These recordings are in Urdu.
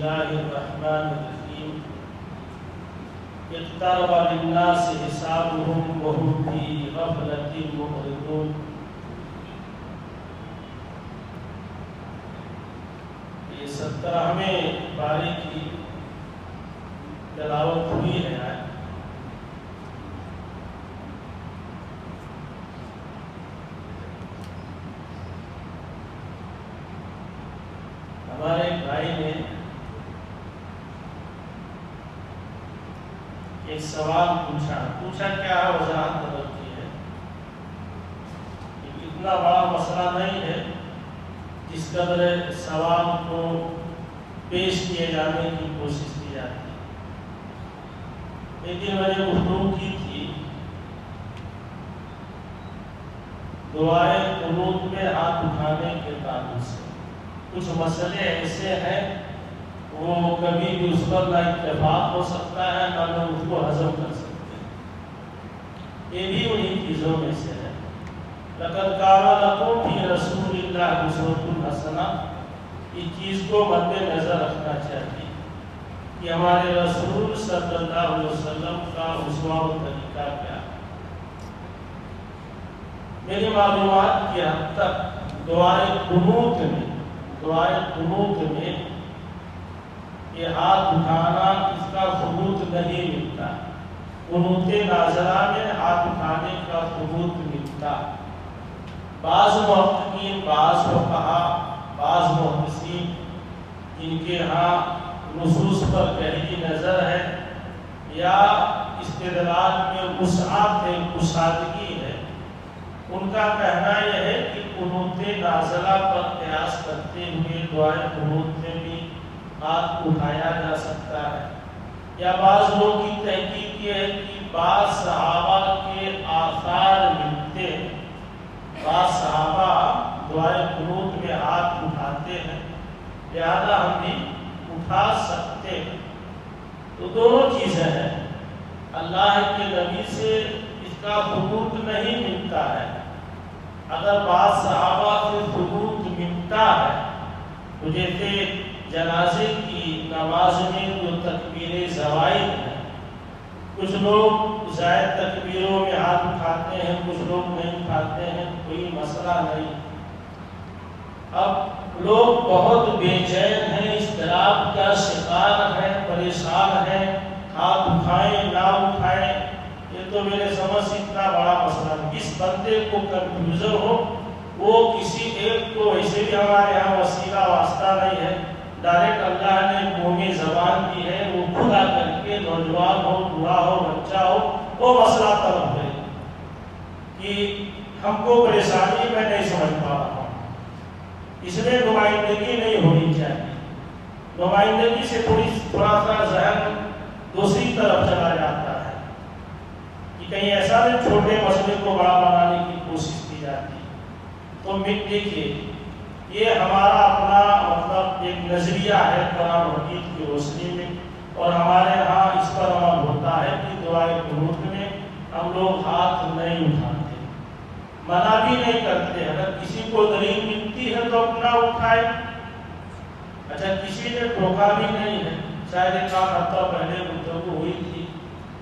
الله الرحمن الرحيم اقترب للناس حسابهم وهم في غفلة معرضون. یہ 17ویں پارے کی تلاوت ہوئی ہے. ہمارے بھائی نے ایک سوال پوچھا کیا وضاحت طلب کی ہے. اتنا بڑا مسئلہ نہیں ہے جس قدر سوال کو پیش کیے جانے کی کوشش کی جاتی ہے. لیکن میں نے گفتگو کی تھی دعائے قنوت میں ہاتھ اٹھانے کے تعلق سے. کچھ مسئلے ایسے ہیں وہ کبھی بھی اس پر نہ اتفاق ہو سکتا ہے نہ لوگ اس کو ہضم کر سکتے ہیں. یہ بھی انہی چیزوں میں سے ہے. لقد کان لکم فی رسول اللہ اسوۃ حسنہ. اس چیز کو مد نظر رکھنا چاہیے کہ ہمارے رسول صلی اللہ علیہ وسلم کا اسوہ و طریقہ کیا ہے. میری معلومات کی حد تک دعائے قنوت میں یہ ہاتھ اٹھانا اس کا ثبوت نہیں ملتا. قنوت نازلہ میں ہاتھ اٹھانے کا ثبوت ملتا. بعض محققین، بعض فقہا، بعض محدثین جن کے ہاں نصوص پر گہری نظر ہے یا استدلال میں وسعت ہے، کشادگی ہے، ان کا کہنا یہ ہے کہ قنوت نازلہ پر قیاس کرتے ہوئے دعائے قنوت میں بھی ہاتھ اٹھایا جا سکتا ہے. یا بعض لوگوں کی تحقیق یہ ہے کہ بعض صحابہ کے آثار ملتے ہیں. بعض صحابہ دعائے قنوت میں ہاتھ اٹھاتے ہیں، لہذا ہم بھی اٹھا سکتے ہیں. تو دونوں چیزیں ہیں. اللہ کے نبی سے اس کا ثبوت نہیں ملتا ہے. اگر بعض صحابہ سے ثبوت ملتا ہے تو جیسے جنازے کی نماز میں جو تکبیر زوائد ہے، کچھ لوگ زائد تکبیروں میں ہاتھ اٹھاتے ہیں، کچھ لوگ نہیں اٹھاتے ہیں، کوئی مسئلہ نہیں. اب لوگ بہت بے چین ہیں، اضطراب کا شکار ہیں، پریشان ہیں، ہاتھ اٹھائیں نہ اٹھائیں. یہ تو میرے سمجھ سے اتنا بڑا مسئلہ ہے. جس بندے کو کنفیوژن ہو وہ کسی ایک کو، ویسے بھی ہمارے یہاں وسیلہ واسطہ نہیں ہے، ڈائریکٹ اللہ نے قومی زبان دی ہے، وہ خود آ کر کے نوجوان ہو، بوڑھا ہو، بچہ ہو، وہ مسئلہ طلب کرے کہ ہم کو پریشانی میں نہیں سمجھ پا رہا ہوں. اس میں نمائندگی نہیں ہونی چاہیے. نمائندگی سے تھوڑا سا ذہن دوسری طرف چلا جاتا ہے کہ کہیں ایسا نہیں چھوٹے مسئلے کو بڑا بنانے کی کوشش کی جاتی ہے. تو دیکھیے یہ ہمارا اپنا مطلب ایک نظریہ ہے قرآن و حدیث کی روشنی میں، اور ہمارے ہاں اس پر عمل ہوتا ہے کہ دعائے قنوت میں ہم لوگ ہاتھ نہیں اٹھاتے، منع بھی نہیں کرتے. اگر کسی کو دلیل ملتی ہے تو اپنا اٹھائے. اچھا کسی نے ٹوکا بھی نہیں ہے. شاید ایک ہفتہ پہلے گفتگو ہوئی تھی،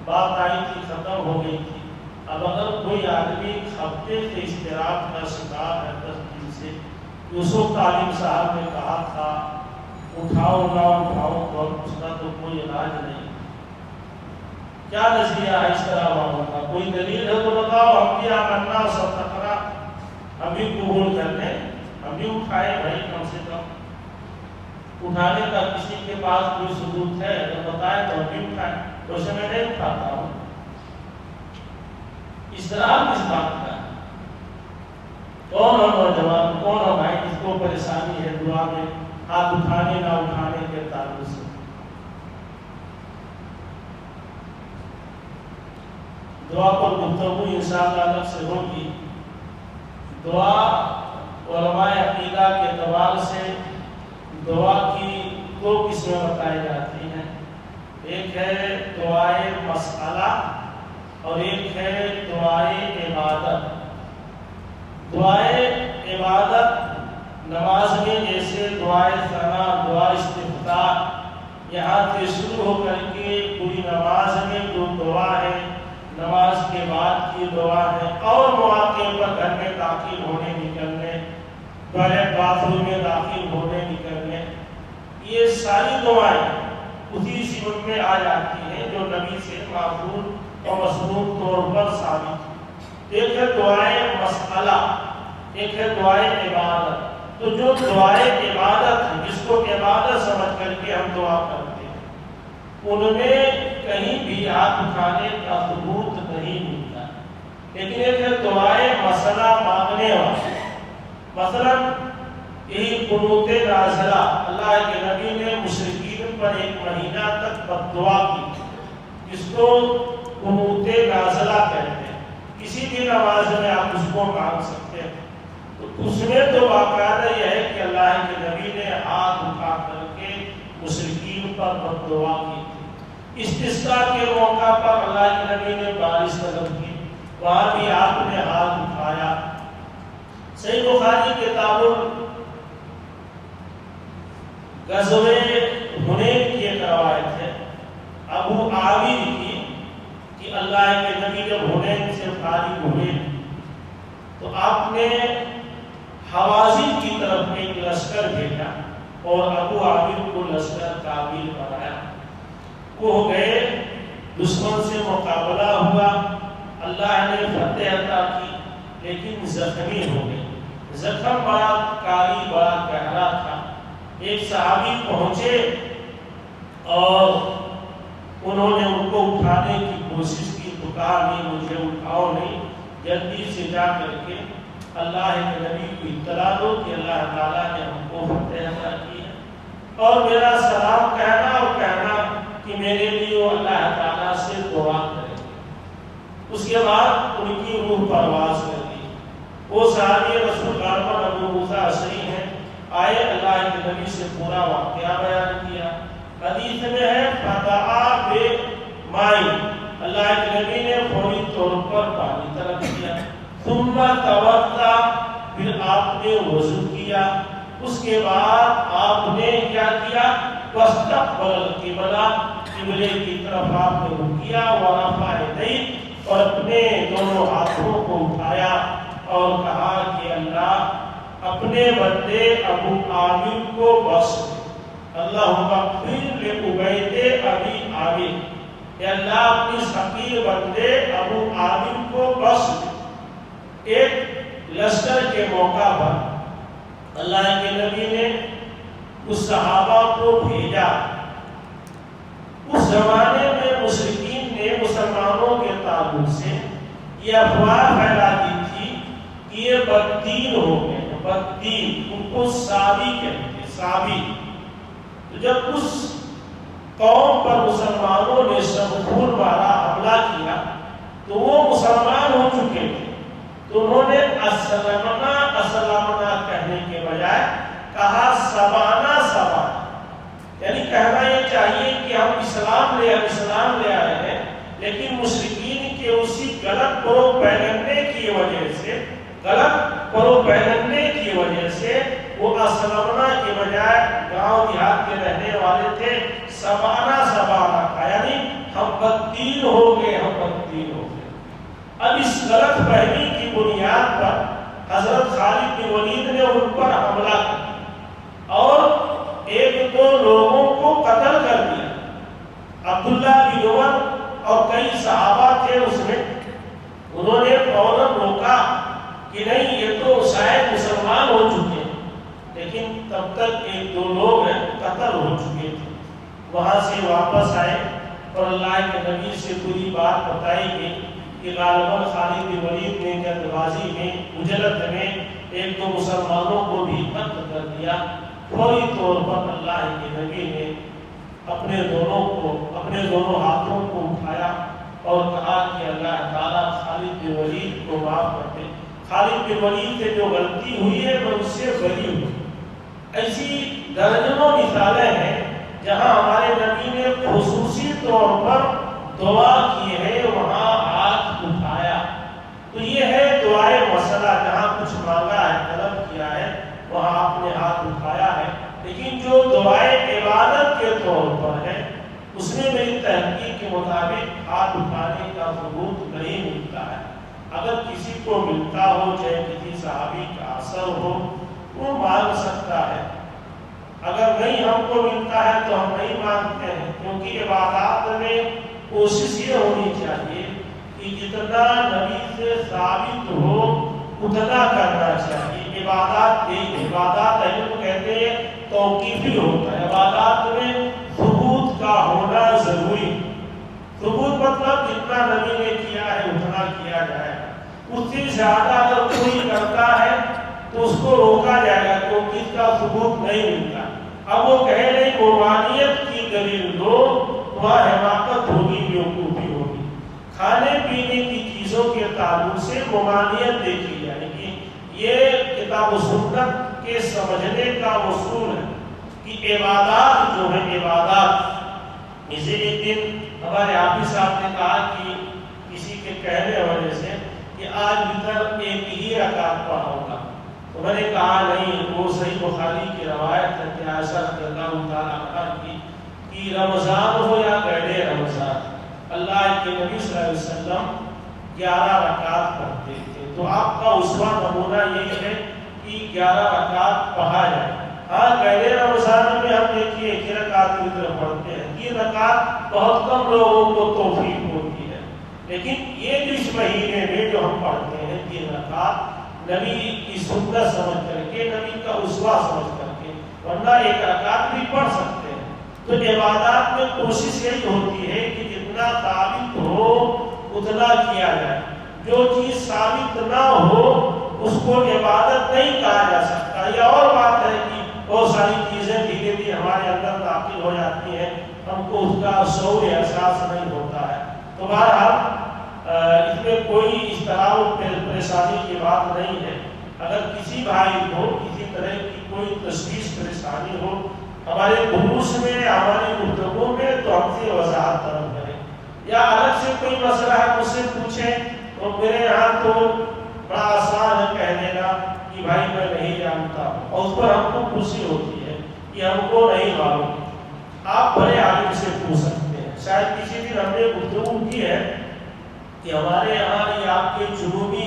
بات آئی تھی، ختم ہو گئی تھی. اب اگر کوئی آدمی ہفتے سے اضطراب کا شکار ہے 10 دن سے، یوسف تعلیم صاحب نے کہا تھا اٹھاؤ نہ اٹھاؤ تو اس کا تو کوئی علاج نہیں. کیا نظریہ ہے اس طرح والوں کا؟ کوئی دلیل ہے تو بتاؤ. ہم بھی آمنا سب تقرا ہم بھی قبول کر لیں، ہم بھی اٹھائے. بھائی کم سے کم اٹھانے کا کسی کے پاس کوئی ثبوت ہے تو بتائے تو ہم بھی اٹھائیں. تو اسے میں نہیں اٹھاتا ہوں. اضطراب کس بات کا ہے؟ کون ہو نوجوان، کون ہو بھائی جس کو پریشانی ہے دعا میں ہاتھ اٹھانے نہ اٹھانے کے تعلق سے؟ دعا پر گفتگو انشاءاللہ الگ سے ہوگی. دعا علماء عقیدہ کے اعتبار سے دعا کی 2 قسمیں بتائی جاتی ہیں. ایک ہے دعائے مسئلہ اور ایک ہے دعائے عبادت. دعائے عبادت نماز میں جیسے دعائے ثنا، دعا استفتاح، یہاں سے شروع ہو کر کے پوری نماز میں جو دعا ہے، نماز کے بعد کی دعا ہے، اور مواقع پر گھر میں داخل ہونے نکلنے، ٹوائلٹ باتھ روم میں داخل ہونے نکلنے، یہ ساری دعائیں اسی صفت میں آ جاتی ہیں جو نبی سے معقول اور مسنون طور پر ثابت ہے۔ ایک ہے دعائیں مسئلہ، ایک ہے دعائیں عبادت۔ تو جو دعائیں عبادت ہے، جس کو عبادت سمجھ کر کے ہم دعا کرتے ہیں، ان میں کہیں بھی ہاتھ اٹھانے کا ثبوت نہیں ملتا۔ لیکن ایک ہے دعائیں مسئلہ مانگنے والی، مثلا یہی قنوت نازلہ، اللہ کے نبی نے مشرکین پر 1 مہینہ تک بد دعا کی، جس کو قنوت نازلہ کہتے ہیں۔ کسی بھی نماز میں آپ اس کو مانگ سکتے ہیں۔ تو اس میں تو باقاعدہ یہ ہے کہ اللہ کے نبی نے ہاتھ اٹھا کر کے مشرکین پر بد دعا کی تھی۔ استسقاء کے موقع پر اللہ کے نبی نے بارش طلب کی، وہاں بھی آپ نے ہاتھ اٹھایا۔ صحیح بخاری کتاب غزوہ حنین کی ایک روایت ہے ابو عامر کی کہ اللہ کے نبی جب حنین سے فارغ ہوئے تو آپ نے حوازن کی طرف ایک لشکر بھیجا اور ابو عامر کو لشکر کامل بنایا۔ وہ گئے، دشمن سے مقابلہ ہوا، اللہ نے فتح عطا کی، لیکن زخمی ہو گئے۔ زخم بڑا کاری، بڑا گہرا تھا۔ ایک صحابی پہنچے اور انہوں نے ان کو اٹھانے کی کوشش کی تو کہا نہیں، مجھے اٹھاؤ نہیں، جلدی سے جا کر کے اللہ کے نبی کو اطلاع دو کہ اللہ تعالیٰ نے ہم کو فتح عطا کی ہے، اور میرا سلام کہنا اور کہنا کہ میرے لیے اللہ تعالیٰ سے دعا کریں۔ اس کے بعد ان کی روح پرواز کر گئی۔ وہ صحابی رسول اللہ ابو موسیٰ اشعری ہیں، آئے، اللہ کے نبی سے پورا واقعہ بیان کیا۔ حدیث میں ہے فدعا بماء، اللہ کے نبی نے فوری طور پر پانی طلب کیا، ثم توضا، پھر آپ نے وضو کیا، اس کے بعد آپ نے کیا کیا، واستقبل القبلہ، قبلے کی طرف آپ نے رخ کیا، ورفع یدیہ، اور اپنے دونوں ہاتھوں کو اٹھایا اور کہا کہ اللہ اپنے بندے ابو عامر کو بخش دے، اللہم اغفر لعبید ابی عامر، کہ اللہ اپنی حقیر بندے ابو عامر کو بخش دے۔ ایک لشکر کے موقع پر اللہ کے نبی نے اس صحابہ کو بھیجا۔ اس زمانے میں مشرکین نے مسلمانوں کے تعلق سے یہ افواہ پھیلا دی تھی کہ یہ بددین ہو گئے، بددین، ان کو صابی کہتے ہیں، صابی۔ تو جب اس قوم پر مسلمانوں نے شمخور والا حملہ کیا تو وہ مسلمان ہو چکے تھے، تو انہوں نے اسلمنا اسلمنا کہنے کے بجائے کہا سبانا سبانا، یعنی کہنا یہ چاہیے کہ ہم اسلام لے آئے ہیں، لیکن مشرکین کے اسی غلط پروپیگنڈے کی وجہ سے وہ اسلمنا کے بجائے گاؤں دیہات کے رہنے والے تھے، سبانا سبانا کا، یعنی ہم بددین ہو گئے، ہم بددین ہو گئے۔ اب اس غلط فہمی کی بنیاد پر حضرت خالد بن ولید نے ان پر حملہ کیا اور 1-2 لوگوں کو قتل کر دیا۔ عبداللہ بن عمر اور کئی صحابہ تھے اس میں، انہوں نے فوراً روکا کہ نہیں، یہ تو شاید مسلمان ہو چکے ہیں، لیکن تب تک 1-2 لوگ قتل ہو چکے تھے۔ وہاں سے واپس آئے اور اللہ کے نبی سے پوری بات بتائی گئی کہ غالباً خالد بن ولید نے جلد بازی میں، عجلت میں 1-2 مسلمانوں کو بھی قتل کر دیا۔ فوری طور پر اللہ کے نبی نے اپنے دونوں ہاتھوں کو اٹھایا اور کہا کہ اللہ تعالیٰ خالد بن ولید کو معاف کر دے، خالد بن ولید سے جو غلطی ہوئی ہے میں اس سے بری ہوں۔ ایسی درجنوں مثالیں ہیں جہاں ہمارے نبی نے خصوصی طور پر دعا کی ہے، وہاں ہاتھ اٹھایا۔ تو یہ ہے دعائے مسئلہ، جہاں کچھ مانگا ہے، طلب کیا ہے، وہاں آپ نے ہاتھ اٹھایا ہے۔ لیکن جو دعائے عبادت کے طور پر ہے، اس میں میری تحقیق کے مطابق ہاتھ اٹھانے کا ثبوت نہیں ملتا ہے۔ اگر کسی کو ملتا ہو، چاہے کسی صحابی کا اثر ہو، وہ مان سکتا ہے۔ اگر نہیں ہم کو ملتا ہے تو ہم نہیں مانتے ہیں، کیونکہ عبادات میں کوشش یہ ہونی چاہیے کہ جتنا نبی سے ثابت ہو اتنا کرنا چاہیے۔ عبادات علم کہتے ہیں توقیفی ہوتا ہے، عبادات میں ثبوت کا ہونا ضروری۔ ثبوت مطلب جتنا نبی نے کیا ہے اتنا کیا جائے، اس سے زیادہ اگر کوئی کرتا ہے تو اس کو روکا جائے گا، کیونکہ اس کا ثبوت نہیں ملتا۔ اب وہ کہے نہیں قربانیت کی دلیل دو، وہاں حماقت ہوگی، بیوقوفی ہوگی۔ کھانے پینے کی چیزوں کے تعلق سے قربانیت دیکھی جائے گی۔ یہ کتاب و سنت کے سمجھنے کا اصول ہے کہ عبادات جو ہے عبادات، اسے ایک دن ہمارے حافظ صاحب نے کہا کہ کسی کے کہنے وجہ سے کہ آج وتر ایک ہی رکعت پڑھاؤں گا، تو میں نے کہا نہیں، وہ صحیح بخاری کی روایت ہے کہ عائشہ رضی اللہ تعالیٰ عنہا کی کہ رمضان ہو یا گھڑے رمضان، اللہ کے نبی صلی اللہ علیہ وسلم 11 رکعت پڑھتے تھے۔ تو آپ کا اسوہ نمونہ یہی ہے کہ 11 رکعت پڑھا جائے۔ ہاں گھڑے رمضان میں ہم دیکھیے 1 رکعت وتر پڑھتے ہیں، 3 رکعت بہت کم لوگوں کو توفیق ہوتی ہے، لیکن یہ جو اس مہینے میں جو ہم پڑھتے ہیں 3 رکعت نبی کی سنت سمجھ کر کے، نبی کا اسوہ سمجھ کر کے، ورنہ 1 رکعت بھی پڑھ سکتے ہیں۔ تو عبادات میں کوشش یہی ہوتی ہے کہ جتنا ثابت ہو اتنا کیا جائے۔ جو چیز ثابت نہ ہو اس کو عبادت نہیں کہا جا سکتا۔ یہ اور بات ہے کہ بہت ساری چیزیں دھیرے دھیرے ہمارے اندر داخل ہو جاتی ہیں، ہم کو اس کا شعور احساس نہیں ہوتا ہے۔ تو بہرحال اس میں کوئی اضطراب و پریشانی کی بات نہیں ہے۔ اگر کسی بھائی کو کسی طرح کی کوئی تشویش پریشانی ہو ہمارے دروس میں، ہماری گفتگو میں، تو ہم سے وضاحت طلب کریں، یا الگ سے کوئی مسئلہ ہے مجھ سے پوچھیں۔ تو میرے یہاں تو بڑا آسان ہے کہنے کا کہ بھائی میں نہیں جانتا ہوں، اور اس پر ہم کو خوشی ہوتی ہے کہ ہم کو نہیں معلوم۔ آپ بڑے عالم سے پوچھ سکتے ہیں۔ شاید کسی دن ہم نے گفتگو کی ہے کہ ہمارے یہاں یہ آپ کے جنوبی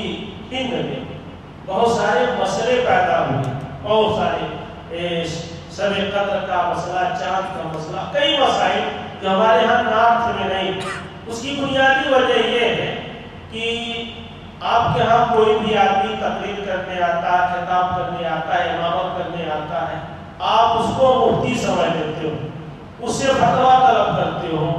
ہند میں بہت سارے مسئلے پیدا ہوئے، بہت سارے شب قدر کا مسئلہ، چاند کا مسئلہ، کئی مسائل جو ہمارے یہاں نارتھ میں نہیں۔ اس کی بنیادی وجہ یہ ہے کہ آپ کے ہاں کوئی بھی آدمی تقریر کرنے آتا ہے، خطاب کرنے آتا ہے، امامت کرنے آتا ہے، آپ اس کو مفتی سمجھ لیتے ہو، اس سے فتویٰ طلب کرتے ہو،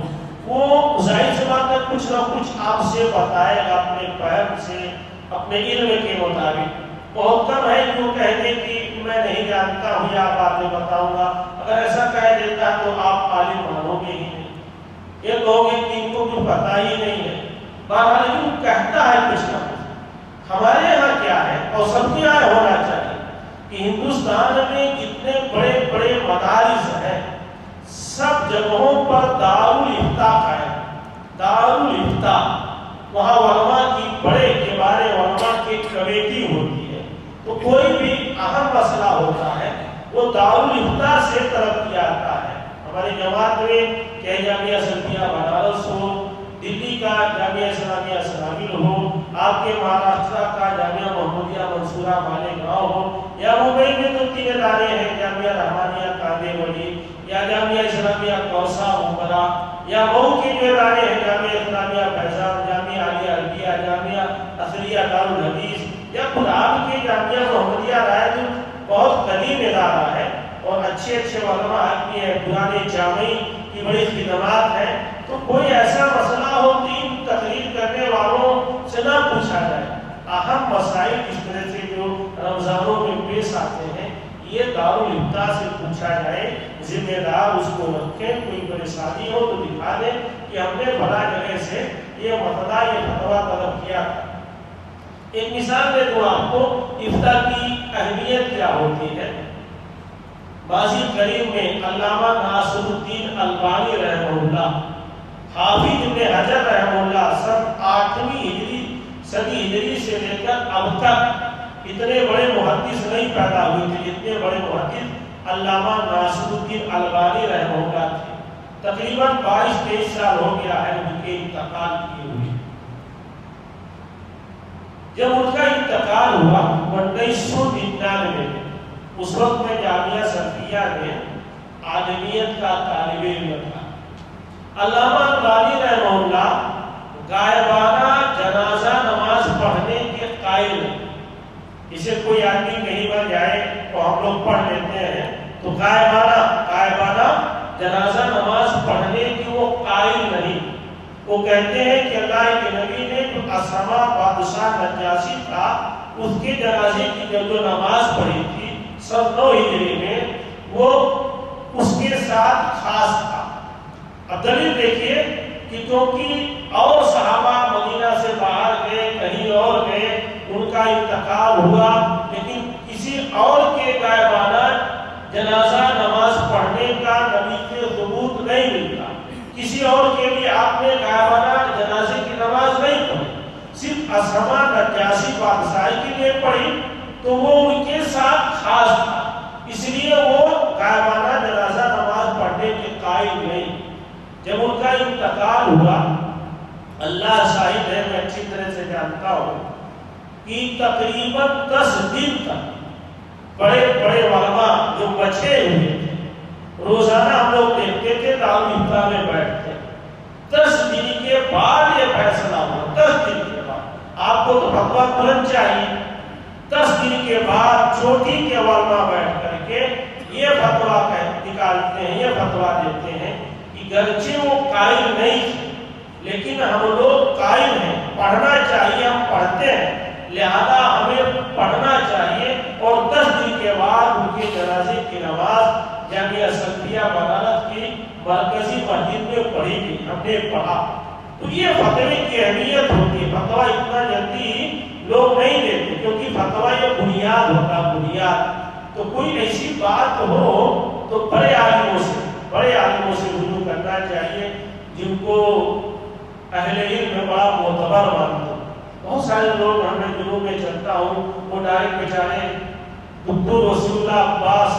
وہ ظاہر سی بات ہے کچھ نہ کچھ آپ سے بتائے گا اپنے فہم سے، اپنے علم کے مطابق۔ بہت کم ہے جو کہہ دے کہ میں نہیں جانتا ہوں یا بعد میں بتاؤں گا۔ اگر ایسا کہہ دیتا ہے تو آپ عالم مانو گے ہی نہیں، یہ کہو گے کہ ان کو کچھ پتہ ہی نہیں ہے۔ بہرحال لیکن کہتا ہے کچھ نہ کچھ۔ ہمارے یہاں کیا ہے اور سب کے یہاں ہونا چاہیے کہ ہندوستان میں جتنے بڑے بڑے مدارس ہیں سب جگہوں پر دارالفتاء قائم، دارالفتاء، وہاں علماء کی بڑے کے بارے علماء کی کمیٹی ہوتی ہے۔ تو کوئی بھی اہم مسئلہ ہوتا ہے وہ دارالفتاء سے طلب کیا جاتا ہے۔ ہماری جماعت میں چاہے جامعہ سلفیہ بنارس ہو، دلی کا جامعہ اسلامیہ سنابل ہو، آپ کے مہاراشٹر کا جامعہ محمودیہ منصورہ مالیگاؤں ہو، یا ممبئی میں تو 3 ادارے ہیں، جامعہ رحمانیہ کاندے ولی، یا جامعہ اسلامیہ کوسا ممبرا، یا مئو کے جو ادارے ہیں جامعہ اسلامیہ فیضان، جامعہ عالیہ عربیہ، جامعہ اصلیہ دارالحدیث، یا خود آپ کے جامعہ محمدیہ رائے جو بہت قدیم ادارہ ہے اور اچھے علماء کی ہے، پرانے جامعی کی بڑی خدمات ہیں۔ تو کوئی ایسا مسئلہ ہو کہ ان تقریر کرنے والوں سے نہ پوچھا جائے۔ اہم مسائل اس طرح سے جو رمضانوں میں پیش آتے ہیں یہ دارالفتاء سے پوچھا جائے، ذمہ دار اس کو رکھیں، کوئی پریشانی ہو تو دکھا دیں کہ ہم نے بڑا جگہ سے یہ مسئلہ، یہ فتویٰ طلب کیا۔ ایک مثال دے دوں آپ کو افتاء کی اہمیت کیا ہوتی ہے۔ ماضی قریب میں علامہ ناصر الدین البانی رحمہ اللہ، حافظ ابن حجر رحمہ اللہ سن 8ویں صدی ہجری سے لے کر اب تک اتنے بڑے محدث نہیں پیدا ہوئے تھے جتنے بڑے محدث علامہ ناصر الدین البانی رحمہ اللہ تھے، تقریباً 22-23 سال ہو گیا ہے ان کے انتقال کیے ہوئے۔ جب ان کا انتقال ہوا 1999 میں، اس وقت میں جامعہ سلفیہ میں عالمیت کا طالب علم تھا۔ علامہ البانی رحمہ اللہ غائبانہ جنازہ نماز پڑھنے کے قائل ہیں۔ اسے کوئی آدمی کہیں پر جائے تو ہم لوگ پڑھ لیتے ہیں، تو غائبانہ جنازہ نماز پڑھنے کی وہ قائل نہیں۔ وہ کہتے ہیں کہ اللہ کے نبی نے جو اسما بادشاہ نجاشی تھا اس کے جنازے کی جو نماز پڑھی تھی 9 ہجری میں، وہ اس کے ساتھ خاص تھا۔ اب دلیل دیکھیے کہ کیونکہ اور صحابہ مدینہ سے باہر گئے، کہیں اور گئے، ان کا انتقال ہوا، لیکن کسی اور کے غائبانہ جنازہ نماز پڑھنے کا نبی سے ثبوت نہیں ملتا۔ کسی اور کے لیے آپ نے غائبانہ جنازے کی نماز نہیں پڑھی، صرف اسما نجاشی بادشاہ کے لیے پڑھی، تو وہ ان کے ساتھ خاص تھا، اس لیے وہ غائبانہ جنازہ نماز پڑھنے کے قائل نہیں۔ جب ان کا انتقال ہوا، اللہ شاہد ہے میں اچھی طرح سے جانتا ہوں کہ تقریباً 10 دن تک بڑے بڑے علماء جو بچے ہوئے تھے، روزانہ ہم لوگ دیکھتے تھے دارالفتہ میں بیٹھتے، 10 دن کے بعد یہ فیصلہ ہوا۔ 10 دن کے بعد آپ کو تو فتویٰ ترنت چاہیے، 10 دن کے بعد چوٹی کے علماء بیٹھ کر کے یہ فتویٰ نکالتے ہیں، یہ فتویٰ دیتے ہیں کہ گرچہ وہ قائل نہیں تھے لیکن ہم لوگ قائل ہیں، پڑھنا چاہیے، ہم پڑھتے ہیں، لہذا ہمیں پڑھنا چاہیے۔ اور 10 دن کے بعد ان کے جنازے کی نماز جامعہ سلفیہ بغالت کی مرکزی مسجد میں پڑھی گئی، ہم نے پڑھا۔ تو یہ فتوے کی اہمیت ہوتی ہے، فتویٰ اتنا جلدی لوگ نہیں دیتے، کیونکہ فتویٰ یہ بنیاد ہوتا ہے، بنیاد۔ تو کوئی ایسی بات ہو تو بڑے عالموں سے رجوع کرنا چاہیے، جن کو اہل علم میں بڑا معتبر مانتے۔ بہت سارے لوگ ہمیں جنوب میں چلتا ہوں، وہ ڈائریکٹ بیچارے دکتور وسیع اللہ عباس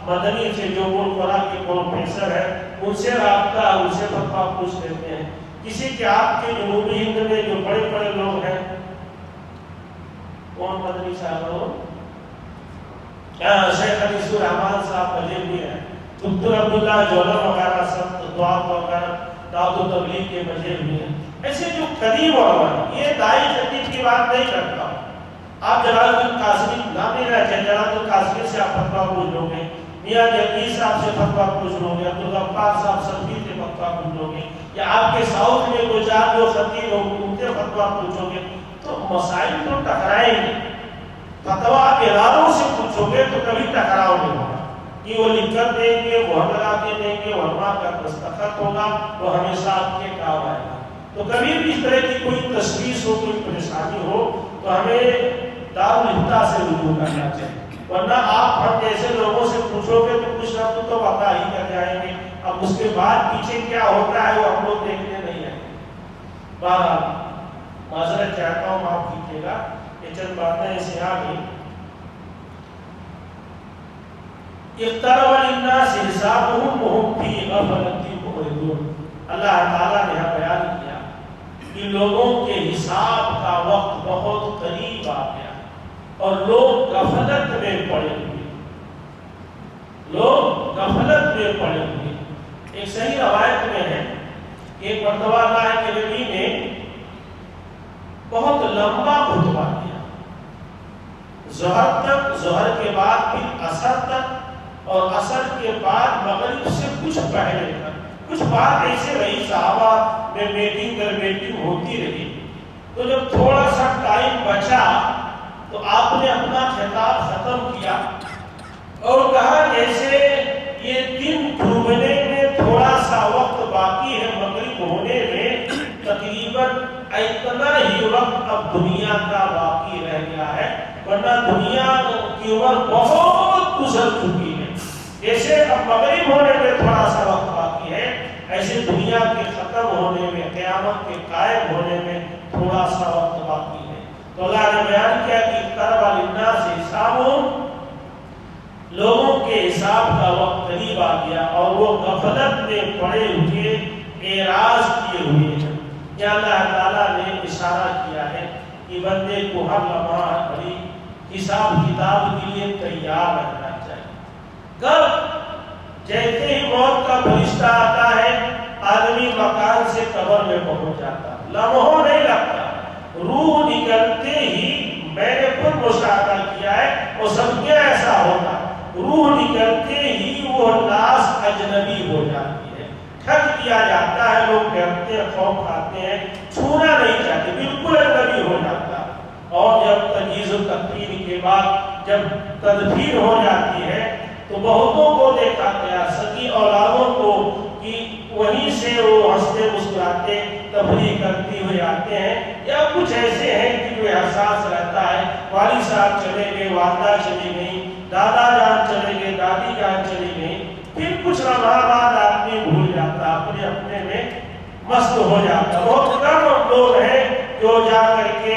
مدنی سے جو قرآن کے پروفیسر ہیں، ان سے رابطہ، ان سے فتویٰ پوچھ لیتے ہیں۔ کسی کے آپ کے جنوبی ہند میں جو بڑے بڑے لوگ ہیں، کون مدنی صاحب ہو؟ شیخ حدیث الرحمان صاحب بجے بھی ہیں، دکتر عبداللہ جولا وغیرہ سب دعا وغیرہ دعوت و تبلیغ کے بجے بھی ہیں۔ ایسے جو قدیم علماء ہیں، یہ دائی جدید کی بات نہیں کرتا۔ آپ جلال الدین قاسمی نام نہیں رہتے، جلال الدین قاسمی سے آپ فتویٰ پوچھ لو گے، میاں جگیر صاحب سے فتویٰ پوچھ لو گے، عبدالغفار صاحب سلفی سے فتویٰ پوچھ لو گے، یا آپ کے ساؤتھ میں دو چار جو خطیب ہو ان سے فتویٰ پوچھو گے، تو مسائل تو ٹکرائیں گے۔ فتویٰ آپ اداروں سے پوچھو گے تو کبھی ٹکراؤ نہیں ہوگا، کہ وہ لکھ کر دیں گے، وہ لگا کے دیں گے، علماء کا دستخط ہوگا، وہ ہمیشہ آپ کے کام آئے گا۔ تو کبھی بھی اس طرح کی کوئی تشویش ہو، کوئی پریشانی ہو، تو ہمیں دارالفتہ سے رجوع کرنا چاہیے، ورنہ آپ ہم جیسے لوگوں سے پوچھو گے تو کچھ نہ تو بتا ہی کر جائیں گے، اب اس کے بعد پیچھے کیا ہوتا ہے وہ ہم لوگ دیکھنے نہیں آئیں گے۔ بہرحال معذرت چاہتا ہوں، معاف کیجیے گا، یہ چند باتیں ایسے آ گئی۔ اقترب للناس حسابهم وهم في غفلة معرضون، اللہ تعالیٰ نے یہاں بیان کیا کہ لوگوں کے حساب کا وقت بہت قریب آ گیا اور لوگ غفلت میں پڑے ہوئے، ایک صحیح روایت میں ہے کہ ایک مرتبہ اللہ کے نبی نے بہت لمبا خطبہ دیا، ظہر تک، ظہر کے بعد پھر عصر تک، اور عصر کے بعد مغرب سے کچھ پہلے تک۔ کچھ بات ایسے رہی، صحابہ میں میٹنگ در میٹنگ ہوتی رہی، تو جب تھوڑا سا ٹائم بچا تو آپ نے اپنا خطاب ختم کیا اور کہا جیسے یہ دن ڈوبنے میں تھوڑا سا وقت باقی ہے، مغرب ہونے میں تقریباً اتنا ہی وقت اب دنیا کا باقی رہ گیا ہے، ورنہ دنیا کی عمر بہت گزر چکی ہے۔ جیسے اب مغرب ہونے میں تھوڑا سا وقت باقی ہے، ایسے دنیا کے ختم ہونے میں، قیامت کے قائم ہونے میں تھوڑا سا وقت باقی ہے۔ تو اللہ نے بیان کیا کہ اقترب للناس حسابهم، لوگوں کے حساب کا وقت قریب آ گیا اور وہ غفلت میں پڑے ہوئے اعراض کیے ہوئے ہیں، یا اللہ تعالیٰ نے اشارہ کیا ہے کہ بندے کو ہر لمحہ بڑی حساب کتاب کے لیے تیار رہنا چاہیے۔ کب؟ جیسے ہی موت کا فرشتہ آتا ہے آدمی مکان سے قبر میں پہنچ جاتا، لمحوں نہیں لگتا، روح نکلتے ہی میں نے خود مشاہدہ کیا ہے اور سب کے ایسا ہوتا، روح نکلتے ہی وہ لاش اجنبی ہو جاتی ہے، ٹھک دیا جاتا ہے، لوگ ڈرتے ہیں، خوف کھاتے ہیں، چھونا نہیں چاہتے، بالکل اجنبی ہو جاتا۔ اور جب تجہیز و تکفین کے بعد جب تدفین ہو جاتی ہے تو بہتوں کو دیکھا گیا، سگی اولادوں کو، کہ وہیں سے وہ ہنستے مسکراتے تفریح کرتے ہوئے آتے ہیں، یا کچھ ایسے ہیں کہ جو احساس رہتا ہے والد صاحب چلے گئے، والدہ چلی گئی، دادا جان چلے گئے، دادی جان چلی گئی، پھر کچھ لمحہ بعد آدمی بھول جاتا، اپنے اپنے میں مست ہو جاتا۔ بہت کم لوگ ہیں جو جا کر کے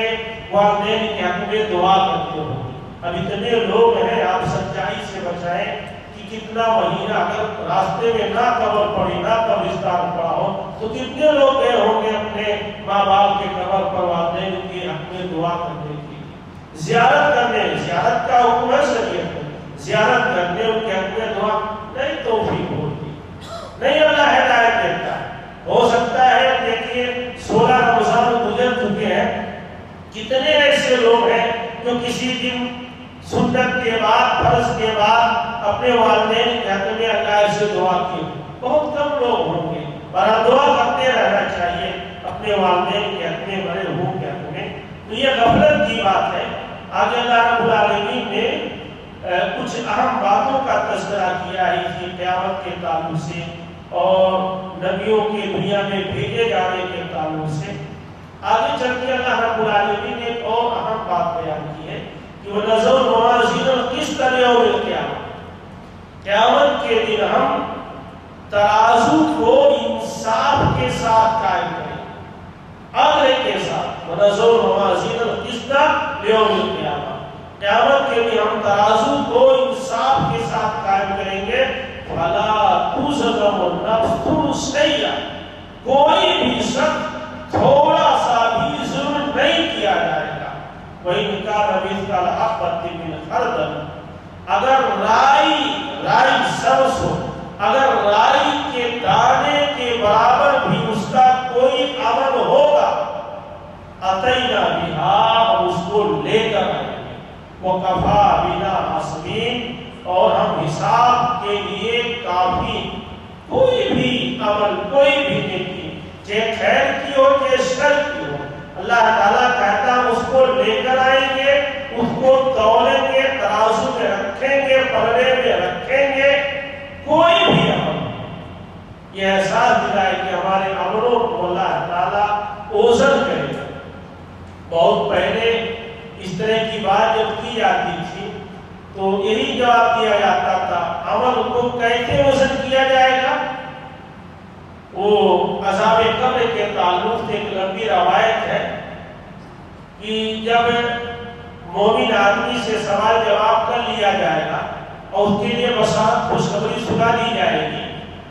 والدین کے حق میں دعا کرتے ہوں۔ اب اتنے لوگ ہیں، آپ سچائی سے بچائیں کہ کتنا مہینہ اگر راستے میں نہ قبر پڑی، نہ قبرستان پڑا ہو تو کتنے لوگ گئے ہوں گے اپنے ماں باپ کے قبر پر والدین کے حق میں دعا کرنے کے لیے، زیارت کرنے، زیارت کا حکم ہے شریعت میں، زیارت کرنے ان کے حق میں دعا نہیں، توفیق ہوتی نہیں، اللہ ہدایت دیتا ہے۔ ہو سکتا ہے دیکھیے 16 رمضان گزر چکے ہیں، کتنے ایسے لوگ ہیں جو کسی دن سنت کے بعد، فرض کے بعد اپنے والدین کے حق میں اللہ سے دعا کی، بہت کم لوگ ہوں گے، اور دعا کرتے رہنا چاہیے اپنے والدین کے حق میں، بڑے ہوں کے حق میں۔ تو یہ غفلت کی بات ہے۔ آگے اللہ رب العالمین نے کچھ اہم باتوں کا تذکرہ کیا ہے کہ قیامت کے تعلق سے اور نبیوں کے دنیا میں بھیجے جانے کے تعلق سے۔ آگے چل کے اللہ رب العالمین نے ایک اور اہم بات بیان کی ہے کہ وَنَزَوْ الْمَوَازِينَ الْقِسْطَ لِيَوْمِ الْقِيَامَةِ، قیامت کے دن ہم ترازو کو انصاف کے ساتھ قائم کریں، عدل کے ساتھ۔ وَنَزَوْ الْمَوَازِينَ الْقِسْطَ لِيَوْمِ الْقِيَامَةِ، قیامت کے دن ہم ترازو کو انصاف کے ساتھ قائم کریں گے۔ فَلَا تُظْلَمُ نَفْسٌ شَيْئًا، کوئی بھی شخص تھوڑا سا بھی ظلم نہیں کیا جائے گا۔ وَإِنْ كَانَ مِثْقَالَ حَبَّةٍ مِّنْ خَرْدَلٍ، اگر رائی سبز ہو، اگر رائی کے دانے کے برابر بھی اس کا کوئی عمل ہوگا، أَتَيْنَا بِهَا، ہم اس کو لے کر آئیں گے، وَكَفَىٰ بِنَا حَاسِبِينَ، اور ہم حساب کے لیے کافی۔ کوئی بھی عمل، کوئی بھی نیکی، چاہے خیر کی ہو چاہے شر کی ہو، اللہ تعالیٰ کہتا ہم اس کو لے کر آئیں گے، اس کو تولیں گے، ترازو میں رکھیں گے، پلڑے میں رکھیں گے۔ کوئی بھی عمل یہ احساس دلائے کہ ہمارے عملوں کو اللہ تعالیٰ اوزن کرے گا۔ بہت پہلے اس طرح کی بات جب کی جاتی تھی تو یہی جواب دیا جاتا تھا، عمل کو کیسے اوزن کیا جائے گا؟ وہ عذاب قبر کے تعلق سے ایک لمبی روایت ہے کہ جب مومن آدمی سے سوال جواب کر لیا جائے گا اور اس کے لیے بشارت خوشخبری سنا دی جائے گی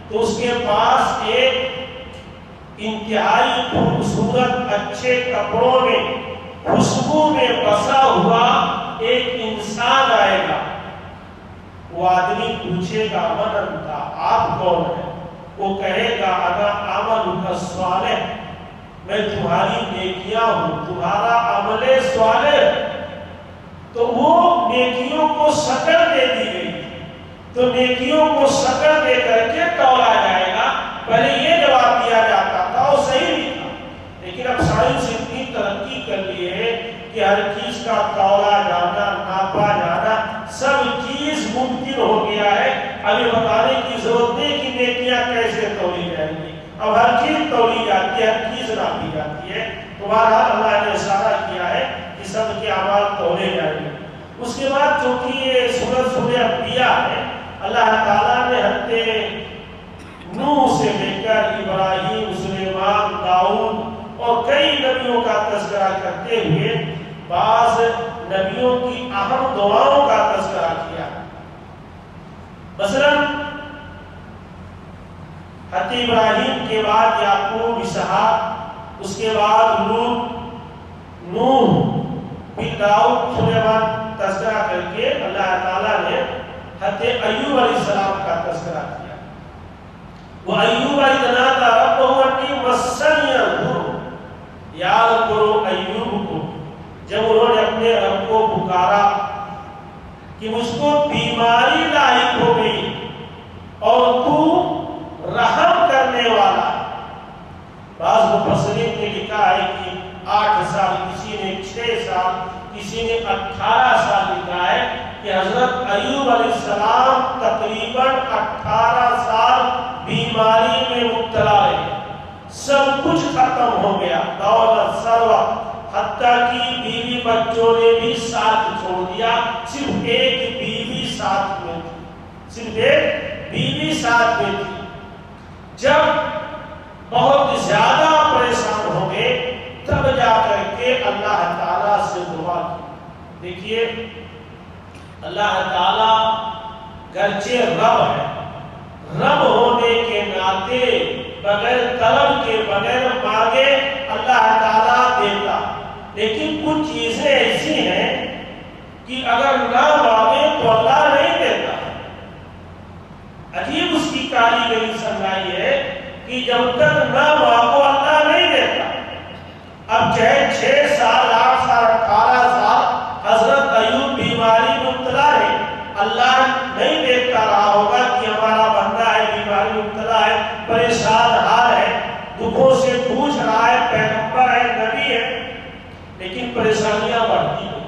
تو اس کے پاس ایک انتہائی خوبصورت اچھے کپڑوں میں، خوشبو میں بسا ہوا ایک انسان آئے گا۔ وہ آدمی پوچھے گا من انت، آپ کون ہیں؟ وہ کہے گا انا عملک الصالح، میں تمہاری نیکیاں ہوں، تمہارا عمل صالح۔ تو وہ نیکیوں کو شکل دے دی گئی، تو نیکیوں کو شکل دے کر کے تولا جائے گا۔ پہلے یہ جواب دیا جاتا تھا اور صحیح بھی تھا، لیکن اب سائنس اتنی ترقی کر لی ہے کہ ہر چیز کا تولا جانا، ناپا جانا، سب چیز ممکن ہو گیا ہے۔ ابھی بتانے کی ضرورت نہیں کہ نیکیاں کیسے تولی جائیں گی، اب ہر چیز تولی جاتی ہے، ہر چیز ناپی جاتی ہے۔ تو بہرحال اللہ نے اشارہ کیا ہے کہ سب کے اعمال تولے جائیں گے۔ اس کے بعد چونکہ یہ سورۃ انبیاء ہے، اللہ تعالیٰ نے حضرت نوح سے لے کر ابراہیم، سلیمان، داؤد اور کئی نبیوں کا تذکرہ کرتے ہوئے بعض نبیوں کی اہم دعاؤں کا تذکرہ کیا۔ مثلا حضرت ابراہیم کے بعد یعقوب، اسحاق، اس کے بعد لوط، نوح، پھر داؤد، سلیمان تذکرہ کر کے اللہ تعالیٰ نے حضرت ایوب علیہ السلام کا تذکرہ کیا. وَأَيُّوبَ إِذْ نَادَىٰ رَبَّهُ أَنِّي مَسَّنِيَ الضُّرُّ. یاد کرو ایوب کو جب انہوں نے اپنے رب کو پکارا کہ مجھ کو بیماری لاحق ہو گئی اور تو رحم کرنے والا. بعض مفسرین نے لکھا ہے کہ 8 سال، کسی نے 6 سال، کسی نے 18 سال لکھا ہے کہ حضرت ایوب علیہ السلام تقریباً 18 سال بیماری میں مبتلا رہے. سب کچھ ختم ہو گیا، دولت، ثروت، حتیٰ کہ بیوی بچوں نے بھی ساتھ چھوڑ دیا. صرف ایک بیوی ساتھ میں تھی، صرف ایک بیوی ساتھ میں تھی. جب بہت زیادہ پریشان ہو گئے تب جا کر کے اللہ تعالیٰ سے دعا کی. دیکھیے اللہ تعالیٰ گرچہ رب ہے، رب ہونے کے ناطے بغیر طلب کے، بغیر مانگے اللہ تعالیٰ دیتا. لیکن کچھ چیزیں ایسی ہیں کہ اگر نہ مانگے تو اللہ نہیں دیتا. عجیب اس کی کاریگری سمجھائی ہے کہ جب تک نہ مانگو اللہ نہیں دیتا. اب چاہے 6 سال، 8 سال، 18 سال حضرت ایوب بیماری مبتلا ہے، اللہ نہیں دیکھتا رہا ہوگا کہ ہمارا بندہ ہے بیماری مبتلا ہے، پریشان حال ہے، دکھوں سے پوچھ رہا ہے، پیغمبر ہے، نبی ہے، لیکن پریشانیاں بڑھتی ہیں.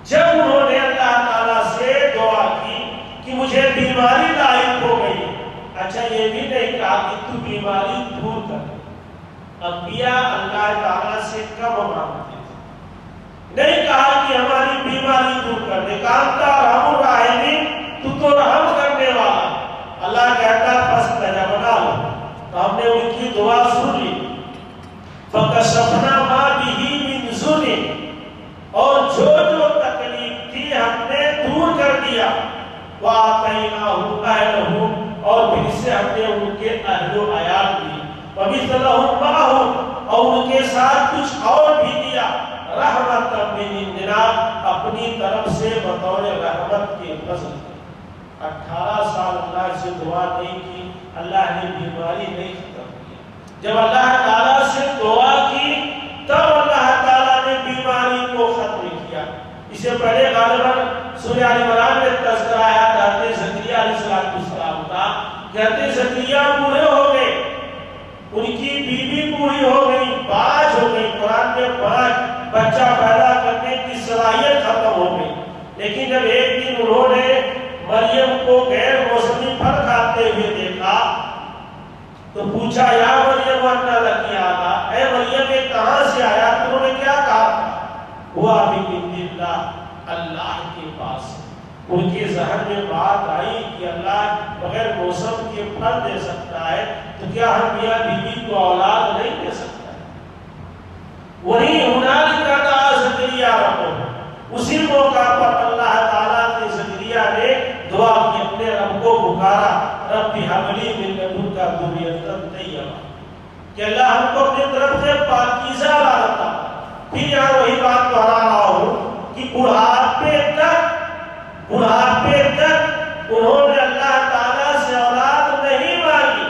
جب انہوں نے اللہ تعالیٰ سے دعا کی کہ مجھے بیماری لاحق ہو گئی، اچھا یہ بھی نہیں کہا کہ تو بیماری دور کر. انبیاء اللہ تعالیٰ سے کب مانگتے تھے؟ نہیں کہا کہ ہماری بیماری دور کر دے، کہا انت ارحم الراحمین، تو رحم کرنے والا. اللہ کہتا فاستجبنا لہ، تو ہم نے ان کی دعا سن لی. فکشفنا ما بہ من ضر، اور جو جو تکلیف تھی ہم نے دور کر دیا. وآتیناہ اہلہ، اور پھر سے ہم نے ان کے اہل و عیال دی. ومثلہم معہم، اور ان کے ساتھ کچھ اور بھی دیا. رحمت من عندنا، اپنی طرف سے بطور رحمت کے فضل. 18 سال اللہ سے دعا نہیں کی، اللہ نے بیماری نہیں ختم کی. جب اللہ تعالیٰ سے دعا کی تب اللہ تعالیٰ نے بیماری کو ختم کیا. اسے پہلے غالباً سورہ آل عمران میں تذکرہ آیا تھا حضرت زکریا علیہ السلام کا. حضرت زکریا بوڑھے ہو گئے، ان کی بیوی بوڑھی ہو گئی، باج ہو گئی. قرآن میں باج بچہ پیدا کرنے کی صلاحیت ختم ہو گئی. لیکن جب ایک دن انہوں نے مریم کو غیر موسمی پھل کھاتے ہوئے دیکھا تو پوچھا یا مریم انا لکی ھذا، اے مریم یہ کہاں سے آیا؟ تو انہوں نے کیا کہا؟ ہوا بِإِذْنِ اللَّهِ، اللہ کے پاس. ان کے ذہن میں بات آئی کہ اللہ بغیر موسم کے پھل دے سکتا ہے، تو کیا ہم میاں بیوی کو اولاد نہیں دے سکتا ہے؟ وہی ہنالک دعا زکریا ربہ، اسی موقع پر اللہ تعالیٰ نے زکریا نے دعا کی، اپنے رب کو پکارا، رب ھب لی من لدنک ذریۃ طیبہ، کہ اللہ ہم کو اپنی طرف سے پاکیزہ اولاد عطا. پھر یہاں وہی بات دہرا رہا ہوں کہ بڑھاپے تک انہوں نے اللہ تعالیٰ سے اولاد نہیں مانگی.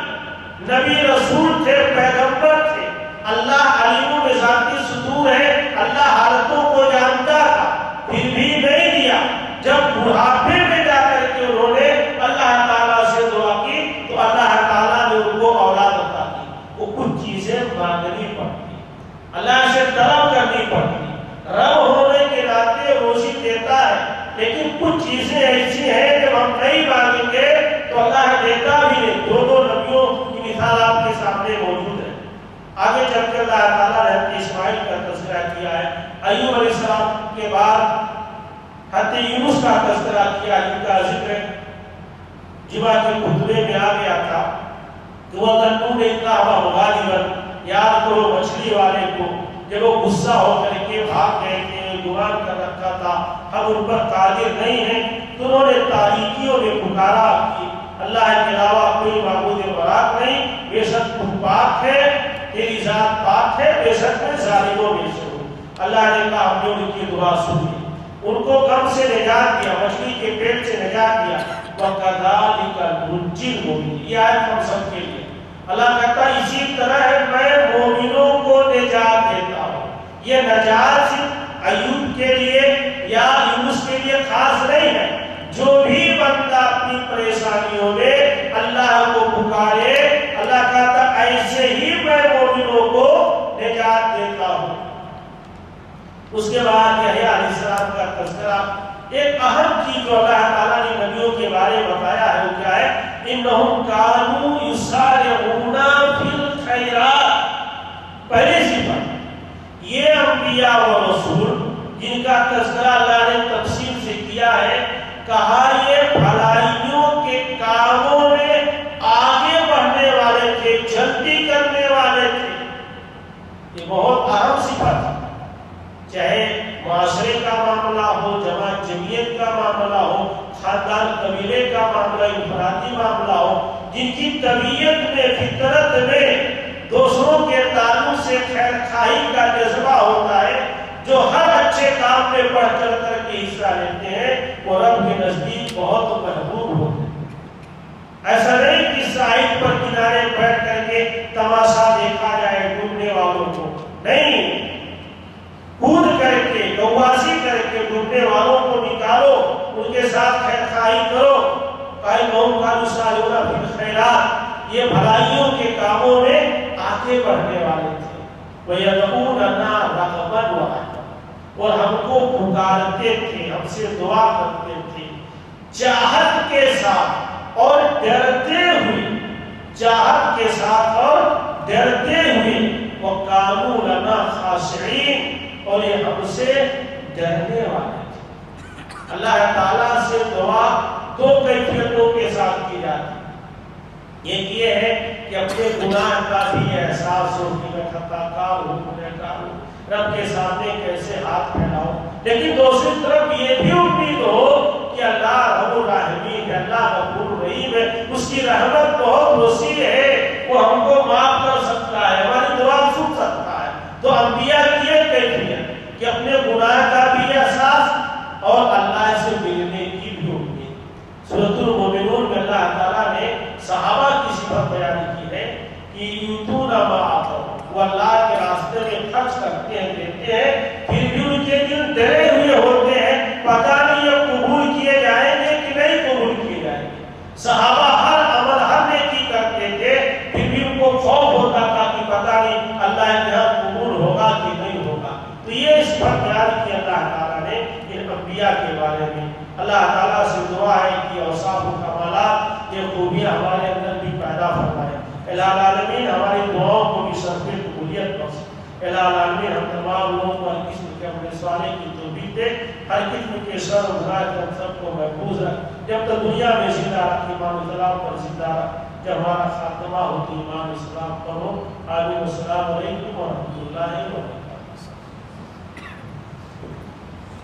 نبی رسول تھے، پیغمبر تھے، اللہ علیم بذات صدور ہے، اللہ حالتوں کو جانتا تھا، پھر بھی نہیں دیا. جب بڑھاپے میں جا کر کے انہوں نے اللہ تعالیٰ سے دعا کی تو اللہ تعالیٰ نے ان کو اولاد عطا کی. وہ کچھ چیزیں مانگنی پڑتی، اللہ سے طلب کرنی پڑتی. رب ہونے کے ناطے روزی دیتا ہے، لیکن کچھ چیزیں ایسی ہیں جب ہم نہیں مانگیں گے تو اللہ دیتا بھی نہیں. دونوں نبیوں کی مثال آپ کے سامنے موجود ہے. آگے چل کر اللہ تعالیٰ نے حضرت اسماعیل کا تذکرہ کیا ہے. ایوب علیہ السلام کے بعد حضرت یونس کا تذکرہ کیا، جن کا ذکر جمعہ کے خطبے میں آ گیا تھا کہ وہ ظنون اذ ذهب مغاضبا، یاد کرو مچھلی والے کو جب وہ غصہ ہو کر کے بھاگ گئے تھے، گمان کر رکھا تھا ہم ان پر قادر نہیں ہیں. تو انہوں نے تاریکیوں میں پکارا کہ اللہ کے علاوہ کوئی معبود برحق نہیں، بے شک تو پاک ہے، تیری ذات پاک ہے، بے شک میں ظالم و بے شک ہوں۔ اللہ نے کہا ہم نے ان کی دعا سنی، ان کو غم سے نجات دیا، مچھلی کے پیٹ سے نجات دیا۔ وَكَذَلِكَ نُنْجِي الْمُؤْمِنِينَ، یہ آیت ہم سب کے لیے اللہ کہتا ہے اسی طرح ہے میں مومنوں کو نجات دیتا ہوں۔ یہ نجات صرف ایوب کے لیے یا یونس کے لیے خاص نہیں ہے، جو بھی بندہ اپنی پریشانیوں میں اللہ کو پکارے اللہ کہتا ایسے ہی میں مومنوں کو نجات دیتا ہوں۔ اس کے بعد یحییٰ علیہ السلام کا تذکرہ، ایک اہم چیز جو اللہ تعالیٰ نے نبیوں کے بارے میں بتایا ہے وہ کیا ہے؟ انہم کانوا یسارعون فی الخیرات۔ پہلی صفت یہ انبیاء و رسول جن کا تذکرہ اللہ نے تفصیل سے کیا ہے، کہا یہ بھلائیوں کے کاموں میں آگے بڑھنے والے تھے، جلدی کرنے والے تھے۔ یہ بہت اہم صفت ہے، چاہے معاشرے کا معاملہ ہو، جماعت جمعیت کا معاملہ ہو، خاندان قبیلے کا معاملہ، انفرادی معاملہ ہو، جن کی طبیعت میں فطرت میں دوسروں کے تعلق سے خیر خواہی کا جذبہ ہوتا ہے، جو ہر اچھے کام میں بڑھ چڑھ کر کے حصہ لیتے ہیں، وہ رب کے نزدیک بہت محبوب ہوتے ہیں۔ ایسا نہیں کہ ساحل پر کنارے بیٹھ کر کے تماشا دیکھا جائے ڈوبنے والوں کو، نہیں، کود کر کے غواصی کر کے ڈوبنے والوں کو نکالو، ان کے ساتھ خیر خواہی کرو۔ قائمون کا یسارعون فی الخیرات، یہ بھلائیوں کے کاموں میں آگے بڑھنے والے تھے۔ وَيَدْعُونَنَا رَغَبًا وَرَهْبًا، اور ہم کو پکارتے تھے، ہم سے دعا کرتے تھے چاہت کے ساتھ اور ڈرتے ہوئے، چاہت کے ساتھ اور ڈرتے ہوئے۔ وَقَالُوا لَنَا خَاشِعِينَ، اور یہ ہم سے ڈرنے والے تھے۔ اللہ تعالیٰ سے دعا دو کیفیتوں کے ساتھ کی جاتی ہے، ایک یہ ہے کہ اپنے گناہ کا بھی احساس ہو کہ میں خطا کار ہوں، گنہگار ہوں، رب کے سامنے کیسے ہاتھ پھیلاؤں، لیکن دوسری طرف یہ بھی امید ہو کہ اللہ رحم الرحیم ہے، اللہ غفور رحیم ہے، اس کی رحمت بہت وسیع ہے، وہ ہم کو معاف کر سکتا ہے، ہماری دعا سن سکتا ہے۔ تو انبیاء کی ایک کیفیت کہ اپنے گناہ کا بھی احساس اور اللہ سے ملنے کی بھی امید۔ سورۃ المومنون میں اللہ تعالیٰ نے صحابہ کی صفت بیان کی ہے کہ یؤتون ما آتوا، وہ اللہ کے راستے میں خرچ کرتے ہیں، دیتے ہیں، پھر بھی ان کے دل ڈرے ہوئے ہوتے ہیں، پتہ نہیں یہ قبول کیے جائیں گے کہ نہیں قبول کیے جائیں گے۔ صحابہ ہر عمل ہر نیکی کرتے تھے، پھر بھی ان کو خوف ہوتا تھا کہ پتہ نہیں اللہ کے یہاں قبول ہوگا کہ نہیں ہوگا۔ تو یہ صفت بیان کی اللہ تعالیٰ نے ان انبیاء کے بارے میں۔ اللہ تعالیٰ سے دعا ہے کہ اوصاف و کمالات، یہ خوبیاں ہمارے اندر بھی پیدا فرمائے۔ الہ العالمین ہماری دعاؤں کو بھی شرف قبولیت بخش۔ الہ العالمین ہم تمام لوگوں کو ہر قسم کے عمل صالح کی توفیق دے، ہر قسم کے شر و برائی سے ہم سب کو محفوظ رکھ، جب تک دنیا میں زندہ رکھ، ایمان اسلام پر زندہ رکھ، جب ہمارا خاتمہ ہو تو ایمان اسلام پر ہو۔ آمین۔ السلام علیکم ورحمۃ اللہ وبرکاتہ۔